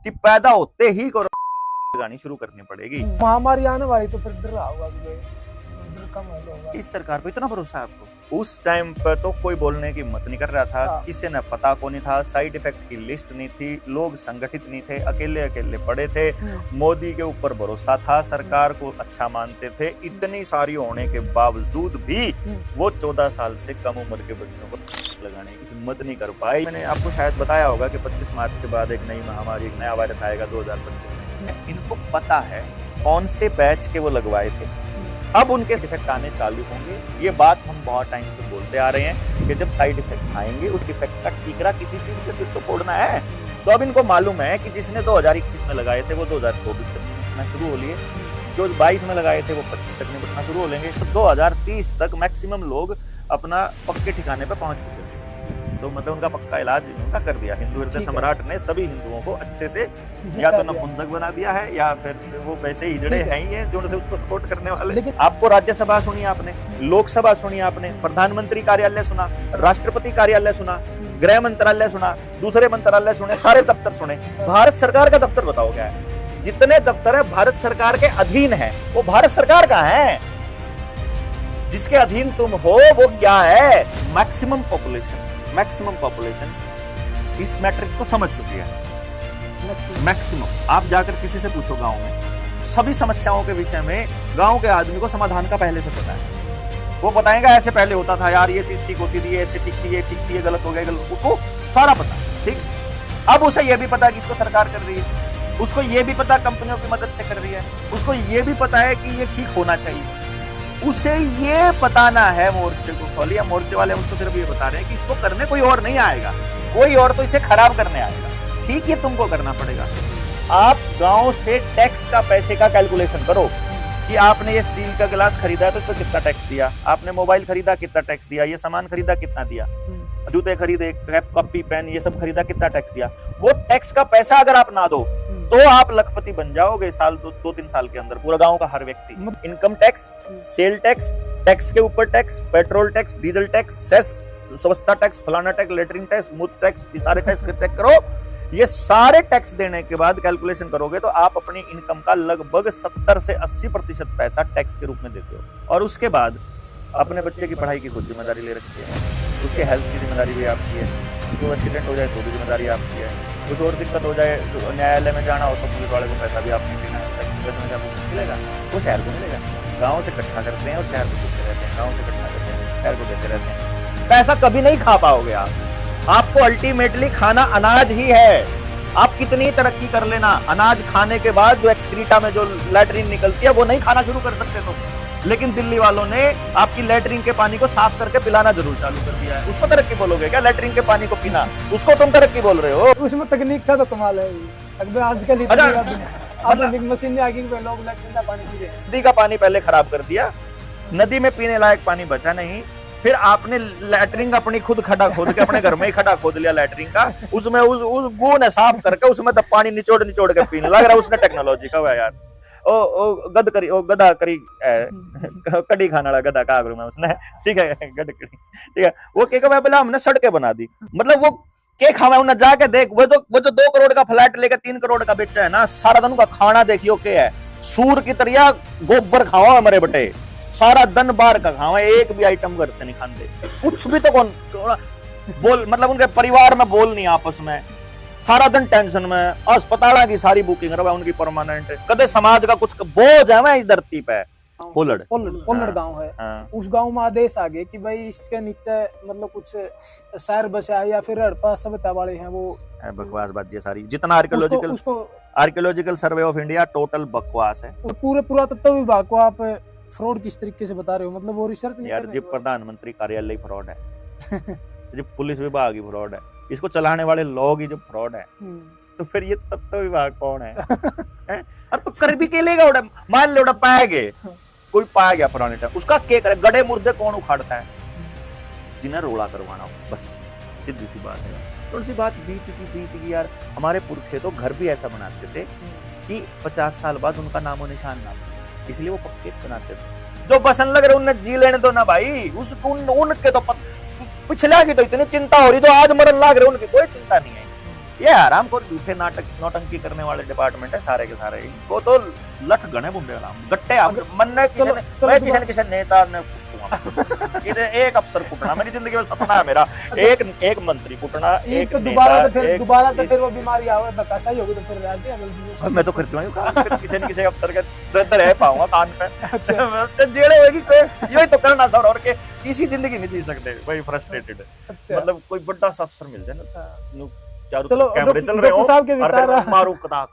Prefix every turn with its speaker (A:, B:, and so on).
A: कि पैदा होते ही कोरोना लगानी शुरू करनी पड़ेगी।
B: महामारी आने वाली तो फिर डर रहा होगा कि डर कम होगा।
A: इस सरकार पे इतना भरोसा है आपको? उस टाइम पर तो कोई बोलने की हिम्मत नहीं कर रहा था, किसी ने पता को नहीं था, साइड इफेक्ट की लिस्ट नहीं थी, लोग संगठित नहीं थे, अकेले अकेले पड़े थे, मोदी के ऊपर भरोसा था, सरकार को अच्छा मानते थे। इतनी सारी होने के बावजूद भी वो 14 साल से कम उम्र के बच्चों को लगाने की हिम्मत नहीं कर पाई। मैंने आपको शायद बताया होगा कि 25 मार्च के बाद एक नई महामारी, एक नया वायरस आएगा 2025 में। इनको पता है कौन से बैच के वो लगवाए थे, अब उनके इफेक्ट आने चालू होंगे। ये बात हम बहुत टाइम से बोलते आ रहे हैं कि जब साइड इफेक्ट आएंगे उस इफेक्ट का ठीकरा किसी चीज के सिर तो फोड़ना है। तो अब इनको मालूम है कि जिसने 2021 में लगाए थे वो 2024 तक निपटना शुरू हो लिए, जो 22 में लगाए थे वो 25 तक निपटना शुरू हो लेंगे। तो 2030 तक मैक्सिमम लोग अपना पक्के ठिकाने पे पहुंच चुके थे। तो मतलब उनका पक्का इलाज उनका कर दिया। हिंदू हृदय सम्राट ने सभी हिंदुओं को अच्छे से या तो नपुंसक बना दिया है या फिर वो वैसे ही जड़े हैं ही हैं जो उनसे उसको सपोर्ट करने वाले। आपको राज्यसभा सुनी आपने, लोकसभा सुनी आपने, प्रधानमंत्री कार्यालय सुना, राष्ट्रपति कार्यालय सुना, गृह मंत्रालय सुना, दूसरे मंत्रालय सुने, सारे दफ्तर सुने। भारत सरकार का दफ्तर बताओ क्या है? जितने दफ्तर है भारत सरकार के अधीन है वो भारत सरकार का है। जिसके अधीन तुम हो वो क्या है? Maximum population. मैक्सिमम पॉपुलेशन इस मैट्रिक्स को समझ चुकी है। मैक्सिमम आप जाकर किसी से पूछो गांव में, सभी समस्याओं के विषय में गांव के आदमी को समाधान का पहले से पता है। वो बताएगा ऐसे पहले होता था यार, ये चीज ठीक होती थी, ऐसे ठीक थी, ये ठीक थी, ये गलत हो गया, गलत, उसको सारा पता। ठीक, अब उसे ये भी पता है कि इसको सरकार कर रही है, उसको ये भी पता कंपनियों की मदद से कर रही है, उसको ये भी पता है कि ये ठीक होना चाहिए। उसे ये बताना है मोर्चे को खोलिए, मोर्चे वाले उसको सिर्फ ये बता रहे हैं कि इसको करने कोई और नहीं आएगा, कोई और तो इसे खराब करने आएगा। ठीक, ये तुमको करना पड़ेगा। आप गांव से टैक्स का, पैसे का कैलकुलेशन करो कि आपने ये स्टील का गिलास खरीदा है तो इस पर कितना टैक्स दिया, आपने मोबाइल खरीदा कितना टैक्स दिया, ये सामान खरीदा कितना दिया, जूते खरीदे, कॉपी, पेन, ये सब खरीदा कितना टैक्स दिया। वो टैक्स का पैसा अगर आप ना दो तो आप लखपति बन जाओगे साल 2-3 साल के अंदर, पूरा गांव का हर व्यक्ति। Income tax, sale tax, tax के ऊपर tax, petrol tax, diesel tax, cess, स्वच्छता टैक्स, फलाना टैक्स, लेटरिन टैक्स, मूत्र टैक्स, ये सारे टैक्स चेक करो। ये सारे टैक्स देने के बाद कैलकुलेशन करोगे तो आप अपनी इनकम का लगभग 70 से 80% पैसा टैक्स के रूप में देते हो। और उसके बाद अपने बच्चे की पढ़ाई की खुद जिम्मेदारी ले रखी है, उसके हेल्थ की जिम्मेदारी भी आपकी है, उसको एक्सीडेंट हो जाए तो भी जिम्मेदारी आपकी है, कुछ और दिक्कत हो जाए तो न्यायालय में जाना हो तो पुलिस वाले को पैसा भी आपने देना है, मिलेगा वो शहर को मिलेगा। गाँव से इकट्ठा करते हैं और शहर को देते रहते हैं, गाँव से इकट्ठा करते हैं शहर को देते रहते हैं। पैसा कभी नहीं खा पाओगे आप। आपको अल्टीमेटली खाना अनाज ही है। आप कितनी तरक्की कर लेना, अनाज खाने के बाद जो एक्सक्रीटा में जो लैट्रिन निकलती है वो नहीं खाना शुरू कर सकते तो। लेकिन दिल्ली वालों ने आपकी लैट्रिन के पानी को साफ करके पिलाना जरूर चालू कर दिया है। उसको तरक्की बोलोगे क्या? लैट्रिन के पानी को पीना, उसको तुम तरक्की बोल रहे हो?
B: उसमें तकनीक का तो कमाल है। अगर आजकल आधुनिक मशीन आ गई, लोग लैट्रिन का पानी पी रहे हैं।
A: नदी का पानी पहले खराब कर दिया, नदी में पीने लायक पानी बचा नहीं, फिर आपने लैट्रिन अपनी खुद खड्डा खोद के अपने घर में ही खड्डा खोद लिया लैट्रिन का, उसमें उस गू ने साफ करके उसमें तब पानी निचोड़ निचोड़ के पीने लग रहा है। उसने टेक्नोलॉजी का हुआ यार। गधा करी कड़ी खाने वाला गधा का मैं उसने, ठीक है, गड कड़ी, ठीक है, वो के बोला हमने सड़कें बना दी। मतलब वो के खावा उन्हें जाके देख, वो जो 2 करोड़ का फ्लैट लेकर 3 करोड़ का बेचा है ना, सारा दिन का खाना देखियो क्या है। सूर की तरह गोबर खावा हमारे बटे, सारा दिन बाहर का खावा, एक भी आइटम करते नहीं खाते, कुछ भी तो कौन बोल, मतलब उनके परिवार में बोल नहीं आपस में, सारा दिन टेंशन में, अस्पताल की सारी बुकिंग रहा उनकी परमानेंट, कदे समाज का कुछ बोझ है मैं इस धरती पे।
B: पोलड़ गांव है, उस गांव में आदेश आ गए कि भाई इसके नीचे मतलब कुछ शहर बसा या फिर हड़प्पा सभ्यता वाले हैं, वो
A: बकवास बात ये सारी। जितना archaeological survey of India total बकवास है।
B: पूरे पुरातत्व विभाग को आप फ्रॉड किस तरीके से बता रहे हो? मतलब वो रिसर्च नहीं
A: यार, जी प्रधानमंत्री कार्यालय फ्रॉड है, जी पुलिस विभाग ही फ्रॉड है, इसको चलाने वाले लोग ही जो फ्रॉड है, तो फिर ये तत्व विभाग कौन है? और तो कर भी के लेगा उड़ा, मान ले उड़ा पाया गए, कोई पाया गया पुराने टाइम, उसका के करे? गड़े मुर्दे कौन उखाड़ता है? जिन्हें रोड़ा करवाना हो, बस सीधी सी बात है। थोड़ी सी बात बीत की यार। हमारे पुरखे तो घर भी ऐसा बनाते थे कि 50 साल बाद उनका नामो निशान ना, इसलिए वो पक्के बनाते थे। जो बसन लग रहे उन्हें जी लेने दो ना भाई, उनके तो पिछला की तो इतनी चिंता हो रही, जो आज मरन लग रहे उनकी कोई चिंता नहीं है। ये आराम को झूठे नाटक नौटंकी करने वाले डिपार्टमेंट है सारे के सारे, इनको तो लठ गणे बुंडे गट्टे मन ने किसी नेता ने एक अफसर कुटना मेरी जिंदगी में सपना है मेरा, एक मंत्री कुटना, एक
B: दोबारा तो फिर वो बीमारी आवे तो कैसा ही होगी, तो फिर राज्य
A: मैं तो करती हूँ किसी न किसी अफसर के दर्द रह पाऊंगा कान पे जेड़े होगी कोई यही तो करना सर, और के इसी जिंदगी नहीं जी सकते भाई, फ्रस्ट्रेटेड मतलब कोई बड़ा सा अफसर मिल जाए ना, चारों कैमरे चल रहे हो,
B: साहब के विचार
A: मारू कदाक